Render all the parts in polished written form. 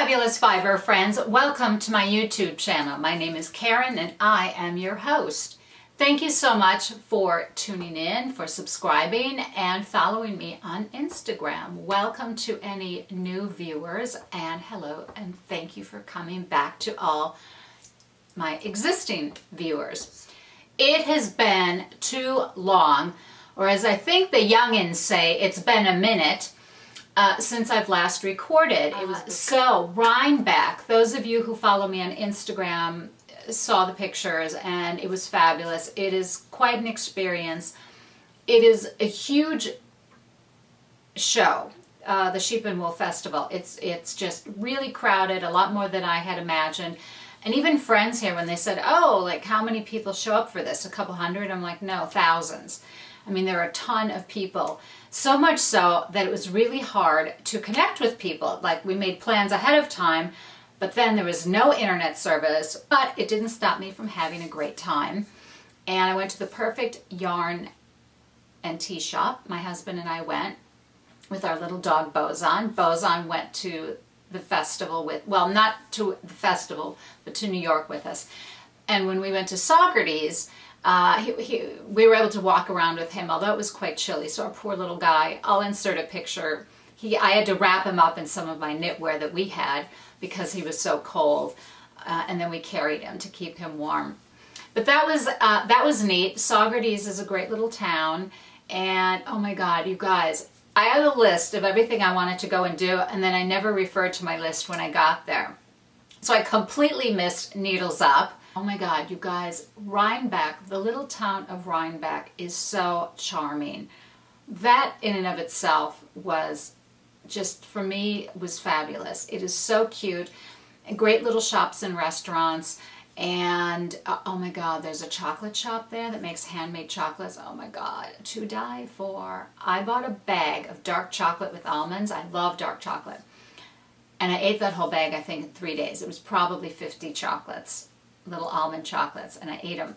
fabulous fiber friends, welcome to my YouTube channel. My name is Karen and I am your host. Thank you so much for tuning in, for subscribing and following me on Instagram. Welcome to any new viewers and hello and thank you for coming back to all my existing viewers. It has been too long, or as I think the youngins say, it's been a minute since I've last recorded. So Rhinebeck, those of you who follow me on Instagram saw the pictures and it was fabulous. It is quite an experience. It is a huge show, the Sheep and Wool Festival. It's just really crowded, a lot more than I had imagined. And even friends here, when they said, oh, like how many people show up for this? A couple hundred? I'm like, no, thousands. I mean, there are a ton of people. So much so that it was really hard to connect with people. Like, we made plans ahead of time, but then there was no internet service. But it didn't stop me from having a great time. And I went to the perfect yarn and tea shop. My husband and I went with our little dog Bozan. Bozan went to the festival with, well, not to the festival, but to New York with us. And when we went to Socrates, we were able to walk around with him, although it was quite chilly. So our poor little guy, I'll insert a picture. I had to wrap him up in some of my knitwear that we had because he was so cold. And then we carried him to keep him warm. But that was neat. Socrates is a great little town. And oh my God, you guys, I had a list of everything I wanted to go and do. And then I never referred to my list when I got there. So I completely missed Needles Up. Oh my God, you guys, Rhinebeck, the little town of Rhinebeck is so charming. That in and of itself was just, for me, was fabulous. It is so cute, and great little shops and restaurants, and oh my God, there's a chocolate shop there that makes handmade chocolates. Oh my God, to die for. I bought a bag of dark chocolate with almonds. I love dark chocolate. And I ate that whole bag, I think, in 3 days. It was probably 50 chocolates. Little almond chocolates, and I ate them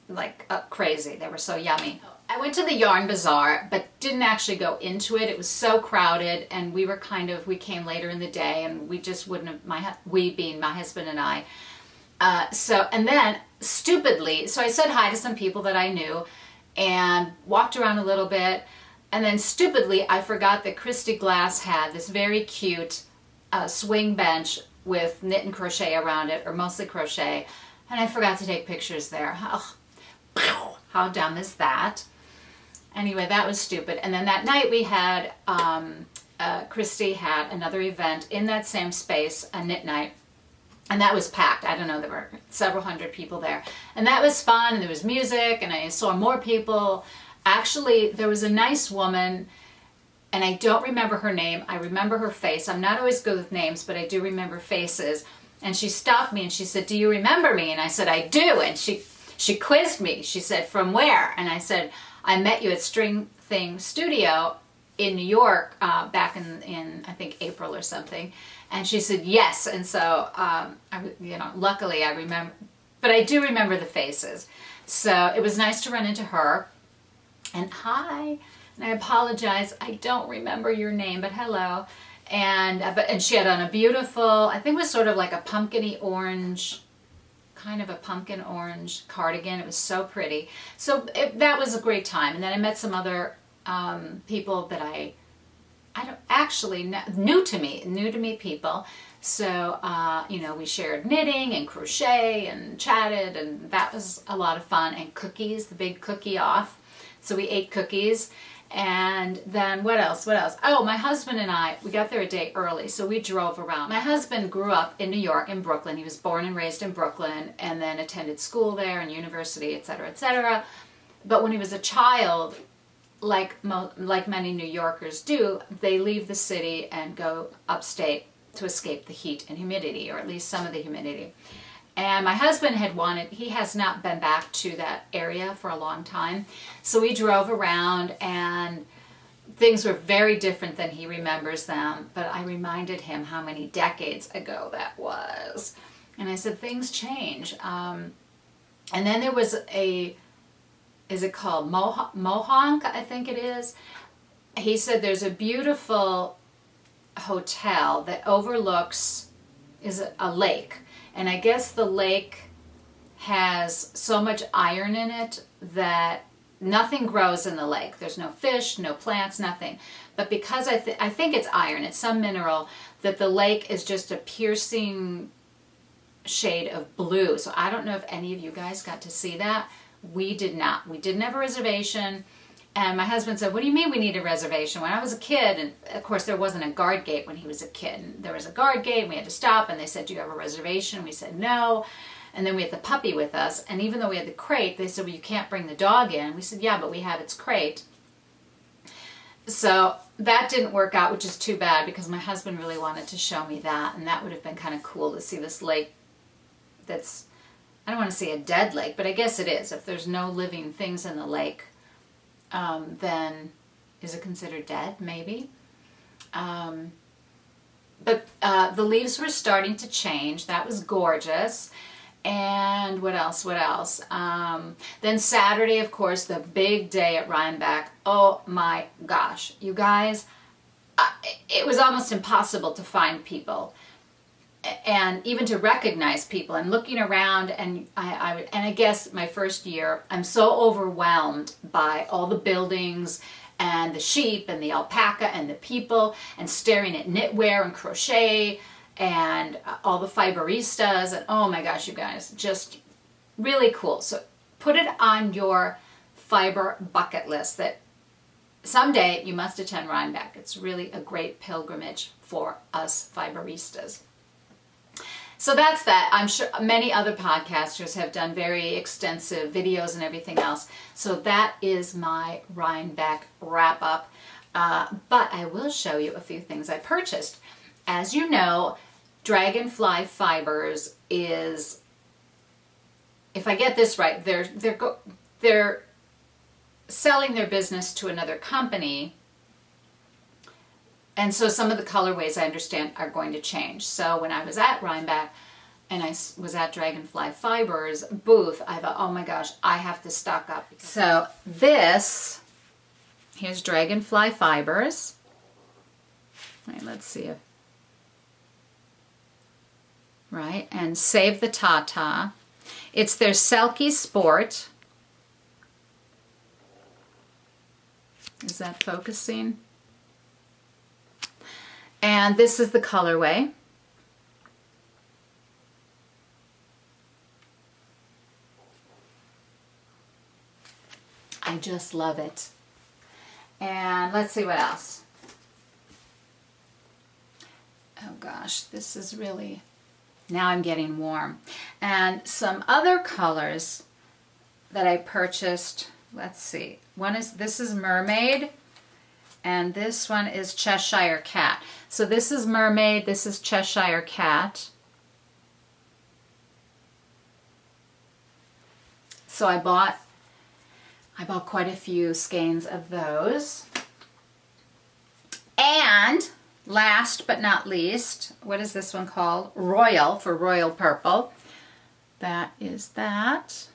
like crazy. They were so yummy. I went to the yarn bazaar, but didn't actually go into it. It was so crowded, and we came later in the day, and we just wouldn't have, we being my husband and I. And then stupidly, so I said hi to some people that I knew and walked around a little bit, and then stupidly I forgot that Christy Glass had this very cute swing bench with knit and crochet around it, or mostly crochet, and I forgot to take pictures there. How dumb is that? Anyway, that was stupid. And then that night we had, Christy had another event in that same space, a knit night, and that was packed. I don't know, there were several hundred people there. And that was fun, and there was music, and I saw more people. Actually, there was a nice woman, and I don't remember her name. I remember her face. I'm not always good with names, but I do remember faces. And she stopped me and she said, do you remember me? And I said, I do. And she quizzed me. She said, from where? And I said, I met you at String Thing Studio in New York back in I think April or something. And she said, yes. And so, luckily I remember, but I do remember the faces. So it was nice to run into her. And hi. And I apologize, I don't remember your name, but hello. And she had on a beautiful, I think it was sort of like a pumpkin-y orange, kind of a pumpkin orange cardigan. It was so pretty. So that was a great time. And then I met some other people that I don't actually, new to me people. So, we shared knitting and crochet and chatted, and that was a lot of fun. And cookies, the big cookie off. So we ate cookies. And then what else? Oh, my husband and I, we got there a day early, so we drove around. My husband grew up in New York, in Brooklyn. He was born and raised in Brooklyn, and then attended school there and university, etc., etc. But when he was a child, like many New Yorkers do, they leave the city and go upstate to escape the heat and humidity, or at least some of the humidity. And my husband he has not been back to that area for a long time. So we drove around and things were very different than he remembers them. But I reminded him how many decades ago that was. And I said, things change. And then there was is it called Mohonk, I think it is. He said there's a beautiful hotel that overlooks is a lake. And I guess the lake has so much iron in it that nothing grows in the lake. There's no fish, no plants, nothing. But because I think it's iron, it's some mineral, that the lake is just a piercing shade of blue. So I don't know if any of you guys got to see that. We did not. We didn't have a reservation. And my husband said, what do you mean we need a reservation? When I was a kid, and of course there wasn't a guard gate when he was a kid. And there was a guard gate and we had to stop and they said, do you have a reservation? We said no. And then we had the puppy with us. And even though we had the crate, they said, well, you can't bring the dog in. We said, yeah, but we have its crate. So that didn't work out, which is too bad because my husband really wanted to show me that. And that would have been kind of cool to see this lake that's, I don't want to say a dead lake, but I guess it is. If there's no living things in the lake, then is it considered dead? Maybe. But the leaves were starting to change. That was gorgeous. And what else? Then Saturday, of course, the big day at Rhinebeck. Oh my gosh, you guys, it was almost impossible to find people. And even to recognize people and looking around, and I guess my first year, I'm so overwhelmed by all the buildings and the sheep and the alpaca and the people and staring at knitwear and crochet and all the fiberistas, and oh my gosh, you guys, just really cool. So put it on your fiber bucket list that someday you must attend Rhinebeck. It's really a great pilgrimage for us fiberistas. So that's that. I'm sure many other podcasters have done very extensive videos and everything else. So that is my Rhinebeck wrap up. But I will show you a few things I purchased. As you know, Dragonfly Fibers is, if I get this right, they're selling their business to another company. And so some of the colorways, I understand, are going to change. So when I was at Rhinebeck and I was at Dragonfly Fibers booth, I thought, oh my gosh, I have to stock up. So here's Dragonfly Fibers. All right, let's see. Right, and Save the Tata. It's their Selkie Sport. Is that focusing? And this is the colorway. I just love it. And let's see what else. Oh gosh, this is really, now I'm getting warm. And some other colors that I purchased, let's see. This is Mermaid. And this one is Cheshire Cat. So this is Mermaid, this is Cheshire Cat. So I bought quite a few skeins of those. And last but not least, what is this one called? Royal, for Royal Purple. That is that.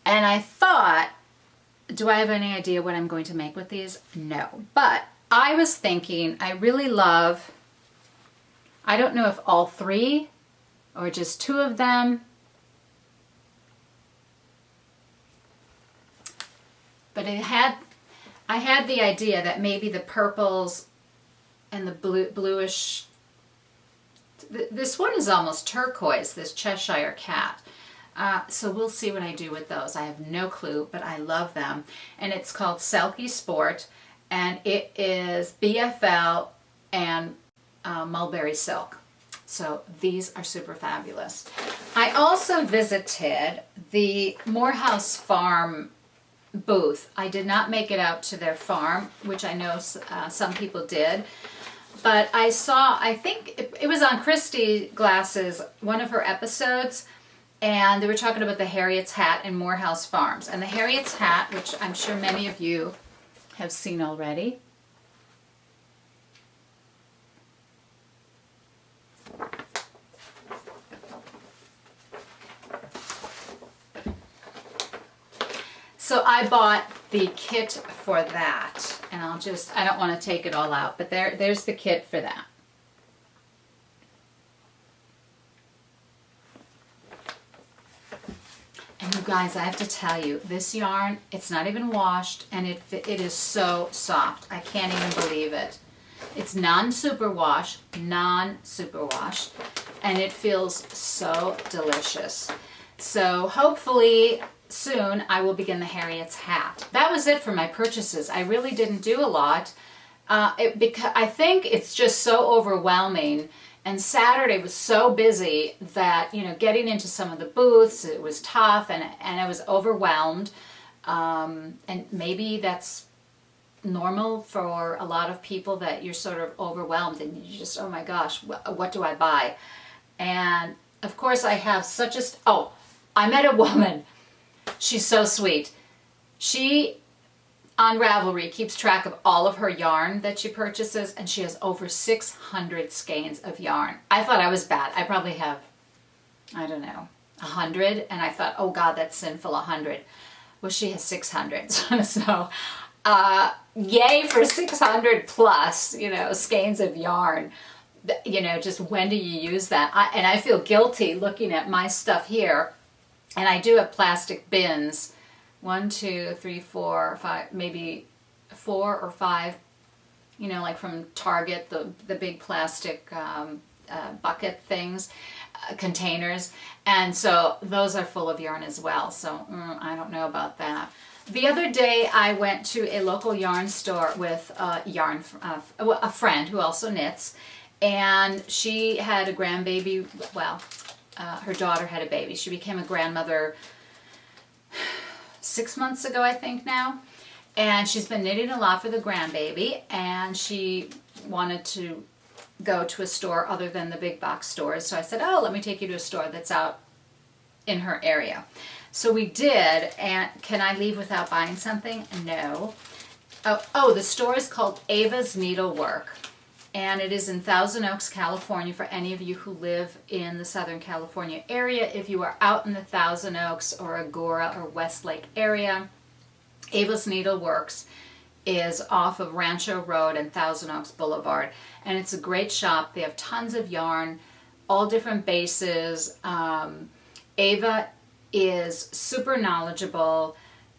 And I thought, do I have any idea what I'm going to make with these? No. But I was thinking, I really love, I don't know if all three or just two of them, but I had the idea that maybe the purples and the bluish, this one is almost turquoise, this Cheshire Cat. So we'll see what I do with those. I have no clue, but I love them. And it's called Selkie Sport, and it is BFL and mulberry silk. So these are super fabulous. I also visited the Morehouse Farm booth. I did not make it out to their farm, which I know some people did. But I saw, I think it was on Christy Glass's, one of her episodes, and they were talking about the Harriet's hat in Morehouse Farms. And the Harriet's hat, which I'm sure many of you have seen already. So I bought the kit for that. and I don't want to take it all out, but there's the kit for that. And you guys, I have to tell you, this yarn, it's not even washed, and it is so soft. I can't even believe it. It's non-superwash, and it feels so delicious. So hopefully soon I will begin the Harriet's hat. That was it for my purchases. I really didn't do a lot because I think it's just so overwhelming. And Saturday was so busy that, you know, getting into some of the booths, it was tough, and I was overwhelmed. And maybe that's normal for a lot of people, that you're sort of overwhelmed and you just, oh my gosh, what do I buy? And of course I have such a, I met a woman. She's so sweet. She, on Ravelry, keeps track of all of her yarn that she purchases, and she has over 600 skeins of yarn. I thought I was bad. I probably have, I don't know, 100, and I thought, oh God, that's sinful, 100. Well, she has 600, so yay for 600 plus, you know, skeins of yarn. You know, just when do you use that? And I feel guilty looking at my stuff here, and I do have plastic bins. 1, 2, 3, 4, 5, maybe 4 or 5, you know, like from Target, the big plastic bucket things, containers. And so those are full of yarn as well. So I don't know about that. The other day I went to a local yarn store with a friend who also knits, and she had a grandbaby. Well, her daughter had a baby. She became a grandmother 6 months ago, I think now, and she's been knitting a lot for the grandbaby, and she wanted to go to a store other than the big box stores. So I said, oh, let me take you to a store that's out in her area. So we did, and can I leave without buying something? No. Oh, the store is called Avas Needleworks, and it is in Thousand Oaks, California, for any of you who live in the Southern California area. If you are out in the Thousand Oaks or Agora or Westlake area, Avas Needleworks is off of Rancho Road and Thousand Oaks Boulevard, and it's a great shop. They have tons of yarn, all different bases. Ava is super knowledgeable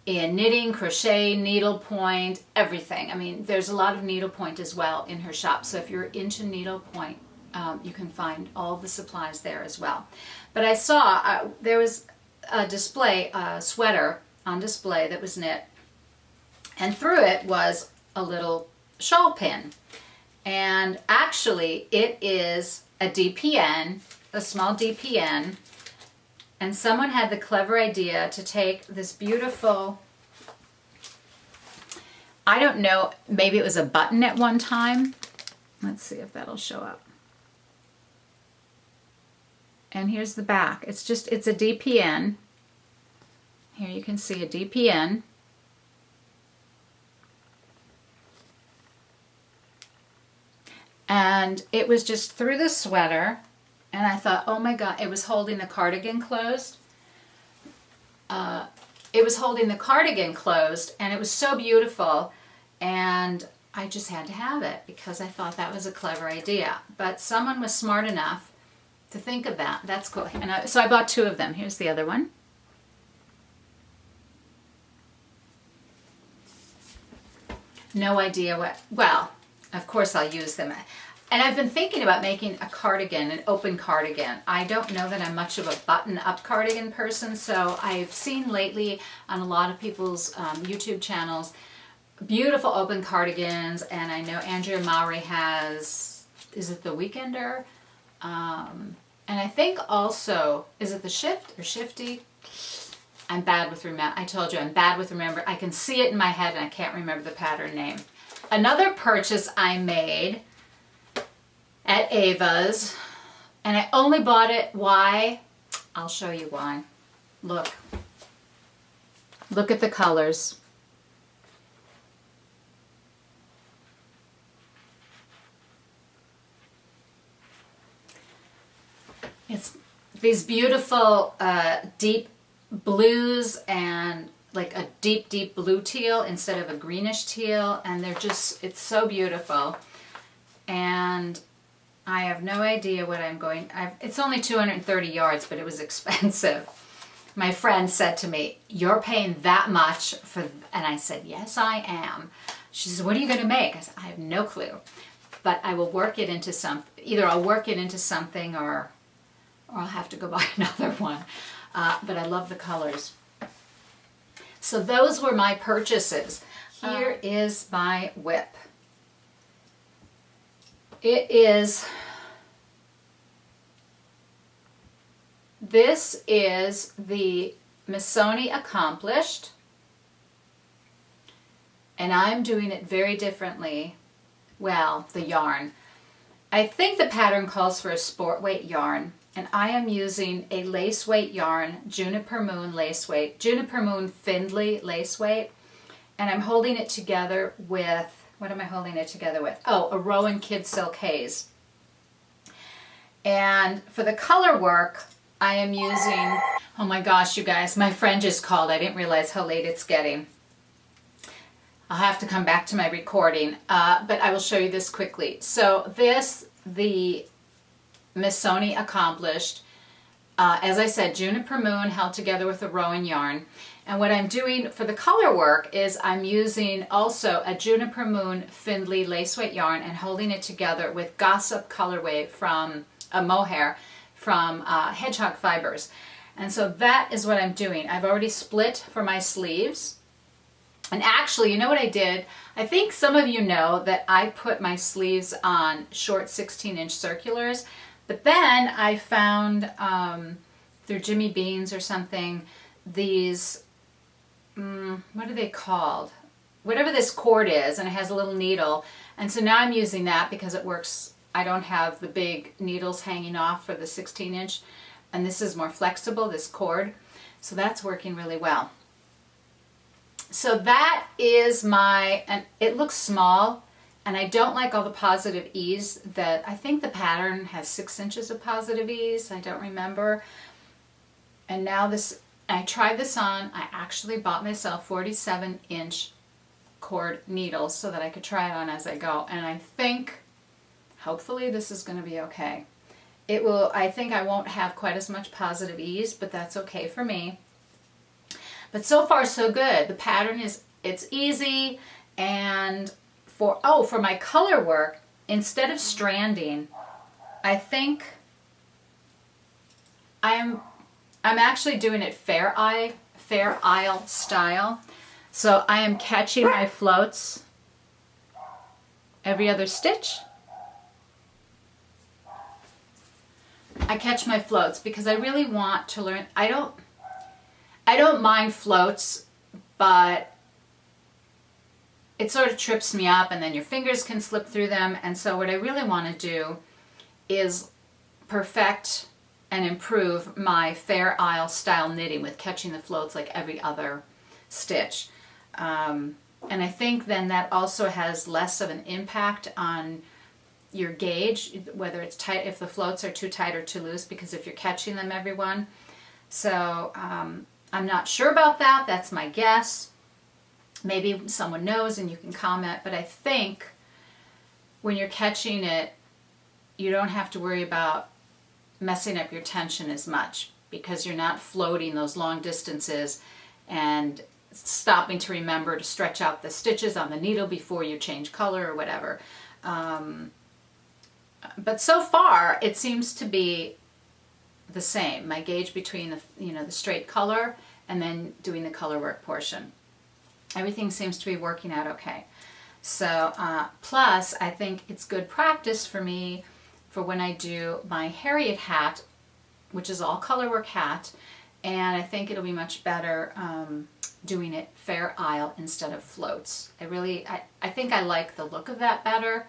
in knitting, crochet, needlepoint, everything. I mean, there's a lot of needlepoint as well in her shop. So if you're into needlepoint, you can find all the supplies there as well. But I saw there was a display, a sweater on display that was knit, and through it was a little shawl pin. And actually it is a DPN, a small DPN, and someone had the clever idea to take this beautiful, I don't know, maybe it was a button at one time. Let's see if that'll show up. And here's the back. It's a DPN. Here you can see a DPN. And it was just through the sweater. And I thought, oh my God, it was holding the cardigan closed. It was holding the cardigan closed, and it was so beautiful. And I just had to have it because I thought that was a clever idea. But someone was smart enough to think of that. That's cool. And so I bought 2 of them. Here's the other one. No idea what, well, of course I'll use them. And I've been thinking about making a cardigan, an open cardigan. I don't know that I'm much of a button-up cardigan person, so I've seen lately on a lot of people's YouTube channels beautiful open cardigans, and I know Andrea Mowry has, is it the Weekender? And I think also, is it the Shift or Shifty? I'm bad with I told you I'm bad with remember. I can see it in my head and I can't remember the pattern name. Another purchase I made at Ava's, and I only bought it, why? I'll show you why. Look. Look at the colors. It's these beautiful deep blues and like a deep, deep blue teal instead of a greenish teal, and they're just, it's so beautiful. And I have no idea what I'm going, it's only 230 yards, but it was expensive. My friend said to me, "You're paying that much for," and I said, "Yes, I am." She says, "What are you going to make?" I said, "I have no clue, but I will work it into either I'll work it into something, or I'll have to go buy another one. But I love the colors. So those were my purchases. Here is my whip. This is the Missoni Accomplished, and I'm doing it very differently. Well, the yarn. I think the pattern calls for a sport weight yarn, and I am using a lace weight yarn, Juniper Moon lace weight, Juniper Moon Findlay lace weight, and I'm holding it together with, what am I holding it together with? Oh, a Rowan Kid Silk Haze. And for the color work, I am using, oh my gosh, you guys, my friend just called. I didn't realize how late it's getting. I'll have to come back to my recording, but I will show you this quickly. So this, the Missoni Accomplished, as I said, Juniper Moon held together with a Rowan yarn. And what I'm doing for the color work is I'm using also a Juniper Moon Findlay lace weight yarn and holding it together with Gossip colorway from a mohair from Hedgehog Fibers. And so that is what I'm doing. I've already split for my sleeves. And actually, you know what I did? I think some of you know that I put my sleeves on short 16-inch circulars, but then I found through Jimmy Beans or something, these, what are they called? Whatever this cord is, and it has a little needle. And so now I'm using that because it works. I don't have the big needles hanging off for the 16-inch, and this is more flexible, this cord. So that's working really well. So that is my, and it looks small, and I don't like all the positive ease that, I think the pattern has 6 inches of positive ease, I don't remember. And now this, I tried this on, I actually bought myself 47-inch cord needles so that I could try it on as I go, and I think, hopefully this is going to be okay. It will, I think I won't have quite as much positive ease, but that's okay for me. But so far so good. The pattern is, it's easy, and for my color work, instead of stranding, I think I'm actually doing it Fair Isle style. So I am catching my floats every other stitch. I catch my floats because I really want to learn. I don't mind floats, but it sort of trips me up, and then your fingers can slip through them. And so what I really want to do is perfect and improve my Fair Isle style knitting with catching the floats like every other stitch. And I think then that also has less of an impact on your gauge, whether it's tight, if the floats are too tight or too loose, because if you're catching them, everyone. So I'm not sure about that. That's my guess. Maybe someone knows and you can comment, but I think when you're catching it, you don't have to worry about messing up your tension as much because you're not floating those long distances and stopping to remember to stretch out the stitches on the needle before you change color or whatever. But so far it seems to be the same, my gauge between the straight color and then doing the color work portion. Everything seems to be working out okay. So plus I think it's good practice for me for when I do my Harriet hat, which is all color work hat, and I think it'll be much better doing it Fair Isle instead of floats. I think I like the look of that better,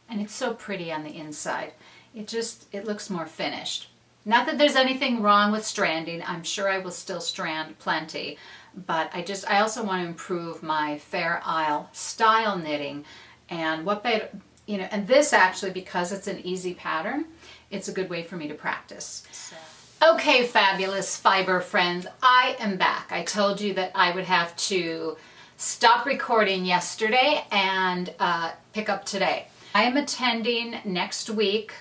and it's so pretty on the inside. It looks more finished. Not that there's anything wrong with stranding. I'm sure I will still strand plenty, but I also want to improve my Fair Isle style knitting, and what better, and this actually, because it's an easy pattern, it's a good way for me to practice. Okay, fabulous fiber friends, I am back. I told you that I would have to stop recording yesterday and pick up today. I am attending next week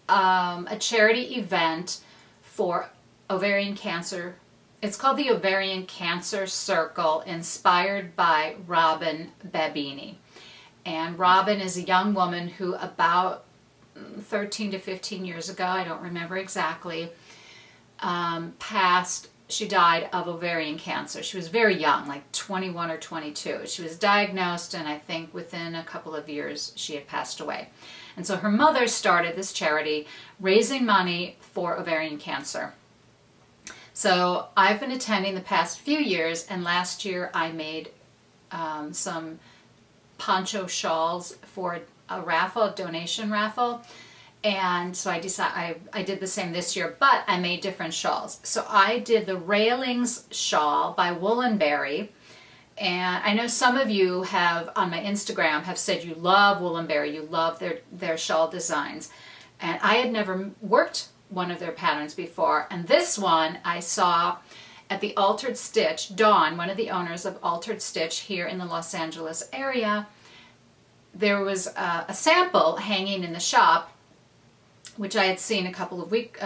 a charity event for ovarian cancer. It's called the Ovarian Cancer Circle, inspired by Robin Babbini. And Robin is a young woman who about 13 to 15 years ago, I don't remember exactly, she died of ovarian cancer. She was very young, like 21 or 22. She was diagnosed, and I think within a couple of years she had passed away. And so her mother started this charity raising money for ovarian cancer. So I've been attending the past few years, and last year I made some poncho shawls for a raffle, a donation raffle. And so I did the same this year, but I made different shawls. So I did the Railings Shawl by Woolenberry. And I know some of you have, on my Instagram, have said you love Woolenberry, you love their shawl designs. And I had never worked one of their patterns before. And this one I saw at the Altered Stitch. Dawn, one of the owners of Altered Stitch here in the Los Angeles area, there was a sample hanging in the shop, which I had seen a couple of weeks,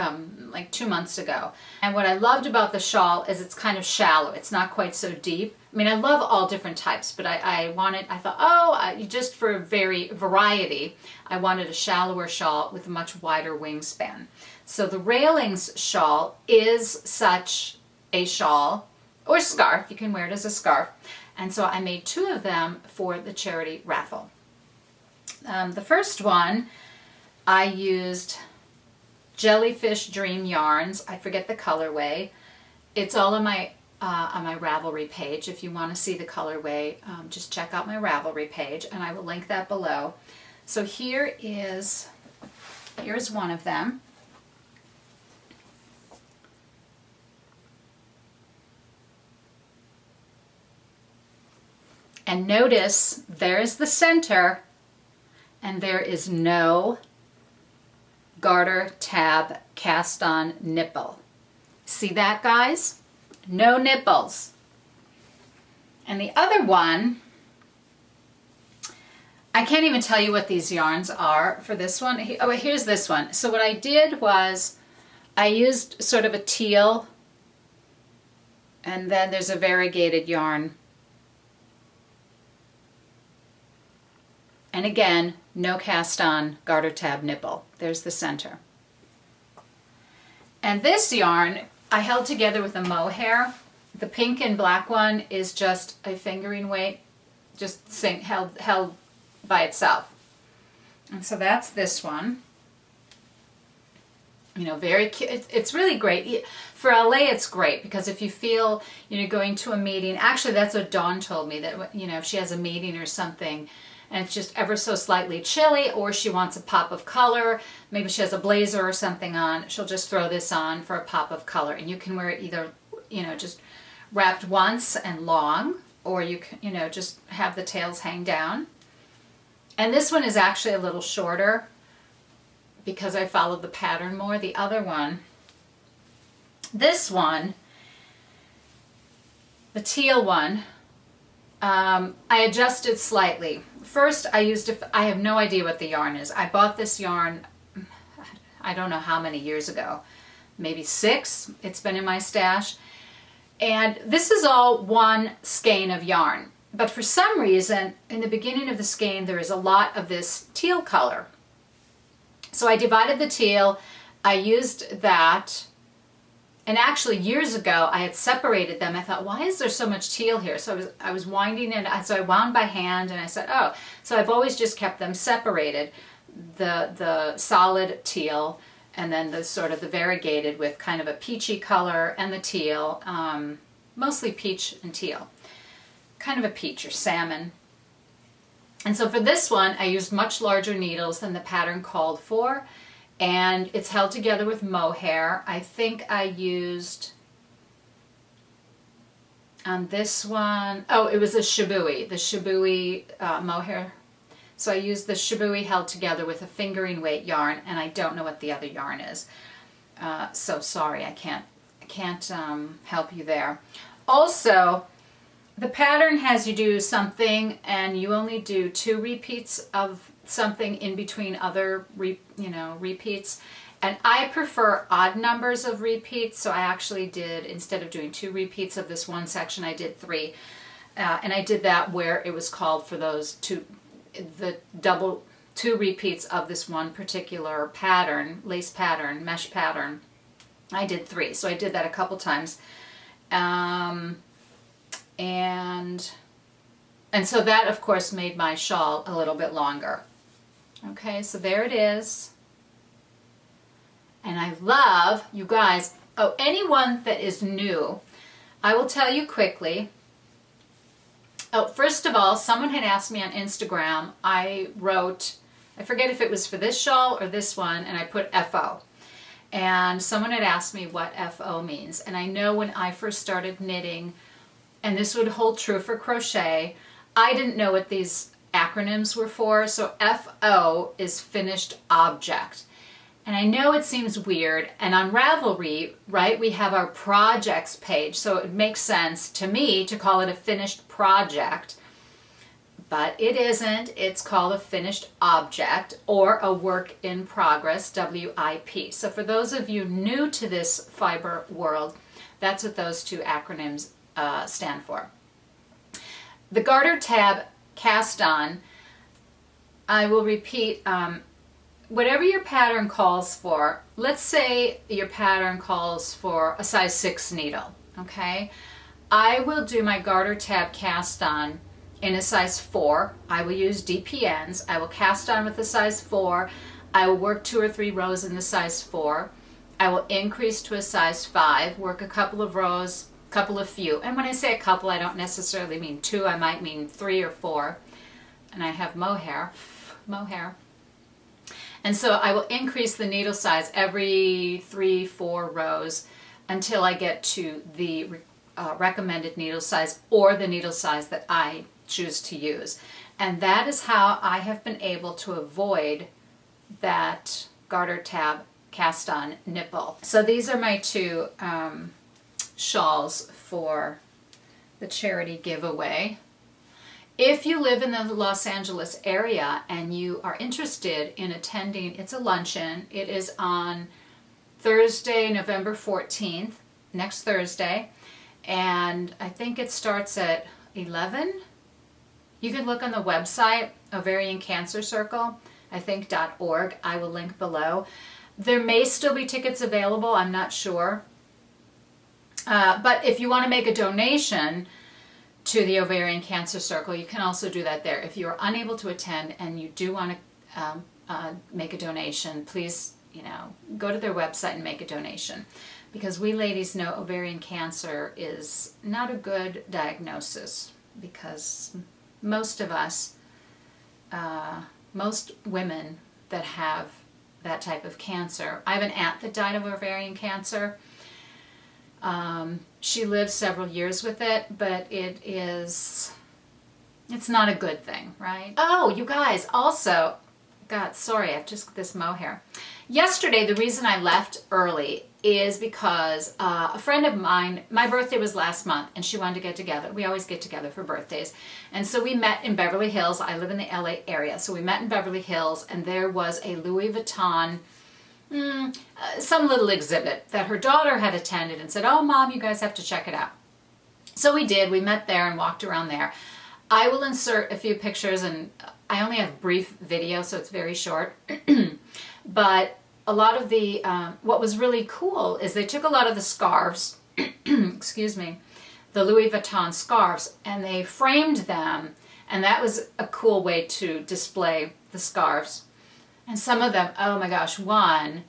like 2 months ago. And what I loved about the shawl is it's kind of shallow. It's not quite so deep. I mean, I love all different types, but I thought, just for variety, I wanted a shallower shawl with a much wider wingspan. So the Railings Shawl is such a shawl, or scarf. You can wear it as a scarf. And so I made 2 of them for the charity raffle. The first one, I used Jellyfish Dream yarns. I forget the colorway. It's all on my Ravelry page. If you want to see the colorway, just check out my Ravelry page, and I will link that below. So here's one of them. And notice there's the center, and there is no garter tab cast on nipple. See that, guys? No nipples. And the other one, I can't even tell you what these yarns are for this one. Oh, here's this one. So what I did was I used sort of a teal, and then there's a variegated yarn. And again, no cast on garter tab nipple. There's the center. And this yarn I held together with a mohair. The pink and black one is just a fingering weight, just held by itself. And so that's this one. You know, very cute. It's really great. For LA, it's great because if you feel, going to a meeting, actually that's what Dawn told me, that, if she has a meeting or something, and it's just ever so slightly chilly, or she wants a pop of color, maybe she has a blazer or something on, she'll just throw this on for a pop of color. And you can wear it either, just wrapped once and long, or you can, just have the tails hang down. And this one is actually a little shorter because I followed the pattern more. The other one, this one, the teal one, I adjusted slightly. First, I have no idea what the yarn is. I bought this yarn, I don't know how many years ago, maybe 6. It's been in my stash. And this is all one skein of yarn. But for some reason, in the beginning of the skein, there is a lot of this teal color. So I divided the teal, I used that. And actually, years ago, I had separated them. I thought, why is there so much teal here? So I was winding it. So I wound by hand, and I said, oh. So I've always just kept them separated, the solid teal, and then the sort of the variegated with kind of a peachy color, and the teal, mostly peach and teal, kind of a peach or salmon. And so for this one, I used much larger needles than the pattern called for. And it's held together with mohair. I think I used, on this one, it was a shibui, the shibui mohair. So I used the shibui held together with a fingering weight yarn, and I don't know what the other yarn is. So sorry, I can't help you there. Also, the pattern has you do something and you only do 2 repeats of something in between other repeats. And I prefer odd numbers of repeats, so I actually did, instead of doing 2 repeats of this one section, I did 3. And I did that where it was called for those 2 repeats of this one particular pattern, lace pattern, mesh pattern. I did 3, so I did that a couple times. And so that, of course, made my shawl a little bit longer. Okay, so there it is. And I love, you guys, anyone that is new, I will tell you quickly. First of all, someone had asked me on Instagram, I wrote, I forget if it was for this shawl or this one, and I put FO. And someone had asked me what FO means. And I know when I first started knitting, and this would hold true for crochet, I didn't know what these acronyms were for. So FO is finished object. And I know it seems weird, and on Ravelry, right, we have our projects page, so it makes sense to me to call it a finished project, but it isn't. It's called a finished object or a work in progress, WIP. So for those of you new to this fiber world, that's what those 2 acronyms stand for. The garter tab cast on, I will repeat, whatever your pattern calls for, let's say your pattern calls for a size 6 needle, okay? I will do my garter tab cast on in a size 4. I will use DPNs. I will cast on with a size 4. I will work 2 or 3 rows in the size 4. I will increase to a size 5, work a couple of rows, few. And when I say a couple, I don't necessarily mean 2. I might mean 3 or 4. And I have mohair. And so I will increase the needle size every 3-4 rows until I get to the recommended needle size or the needle size that I choose to use. And that is how I have been able to avoid that garter tab cast on nipple. So these are my 2 shawls for the charity giveaway. If you live in the Los Angeles area and you are interested in attending, it's a luncheon. It is on Thursday, November 14th, next Thursday. And I think it starts at 11. You can look on the website, Ovarian Cancer Circle, I think .org. I will link below. There may still be tickets available, I'm not sure. But if you want to make a donation to the Ovarian Cancer Circle, you can also do that there. If you are unable to attend and you do want to make a donation, please, go to their website and make a donation, because we ladies know ovarian cancer is not a good diagnosis, because most of us, most women that have that type of cancer, I have an aunt that died of ovarian cancer. She lived several years with it, but it's not a good thing, right? Oh, you guys, also, God, sorry, I've just got this mohair. Yesterday, the reason I left early is because a friend of mine, my birthday was last month, and she wanted to get together. We always get together for birthdays. And so we met in Beverly Hills. I live in the LA area, so we met in Beverly Hills, and there was a Louis Vuitton some little exhibit that her daughter had attended and said, "Oh, Mom, you guys have to check it out." So we did. We met there and walked around there. I will insert a few pictures, and I only have brief video, so it's very short. But a lot of the, what was really cool is they took a lot of the scarves, excuse me, the Louis Vuitton scarves, and they framed them, and that was a cool way to display the scarves. And some of them, oh my gosh, one,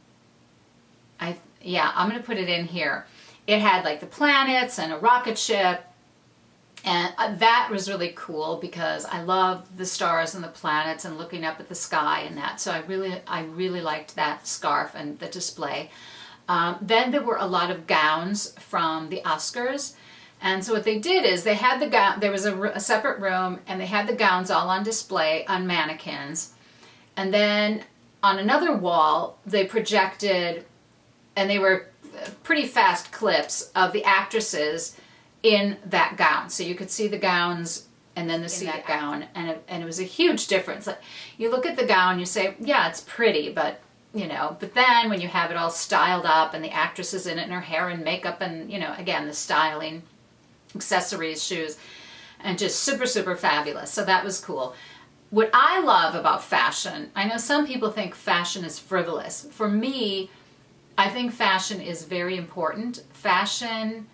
I'm going to put it in here. It had like the planets and a rocket ship, and that was really cool because I love the stars and the planets and looking up at the sky and that. So I really liked that scarf and the display. Then there were a lot of gowns from the Oscars. And so what they did is they had the gown, there was a separate room, and they had the gowns all on display on mannequins. And then on another wall, they projected and they were pretty fast clips of the actresses in that gown. So you could see the gowns and then see that gown, and it was a huge difference. Like, you look at the gown, you say, yeah, it's pretty, but you know, but then when you have it all styled up and the actresses in it and her hair and makeup and, you know, again, the styling, accessories, shoes, and just super, super fabulous. So that was cool. What I love about fashion, I know some people think fashion is frivolous. For me, I think fashion is very important. Fashion,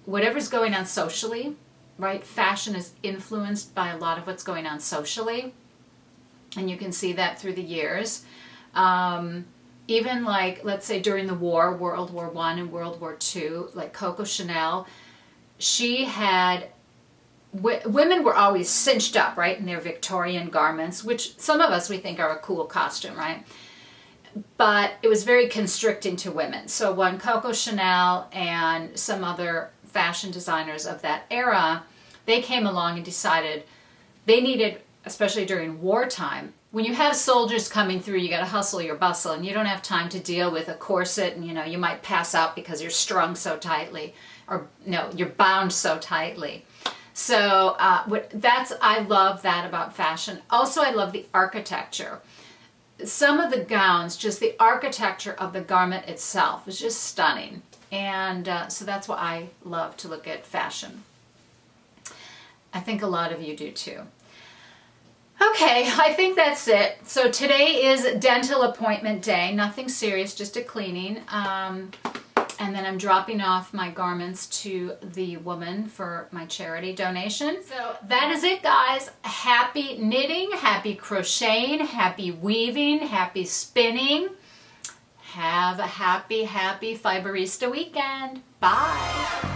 whatever's going on socially, right? Fashion is influenced by a lot of what's going on socially. And you can see that through the years. Even like, let's say during the war, World War I and World War II, like Coco Chanel, she had, women were always cinched up, right, in their Victorian garments, which some of us, we think are a cool costume, right? But it was very constricting to women. So when Coco Chanel and some other fashion designers of that era, they came along and decided they needed, especially during wartime, when you have soldiers coming through, you got to hustle your bustle, and you don't have time to deal with a corset, and you know, you might pass out because you're strung so tightly, or no, you're bound so tightly. So I love that about fashion. Also, I love the architecture. Some of the gowns, just the architecture of the garment itself is just stunning. And so that's why I love to look at fashion. I think a lot of you do too. Okay, I think that's it. So today is dental appointment day. Nothing serious, just a cleaning. And then I'm dropping off my garments to the woman for my charity donation. So that is it, guys. Happy knitting, happy crocheting, happy weaving, happy spinning. Have a happy, happy Fiberista weekend. Bye.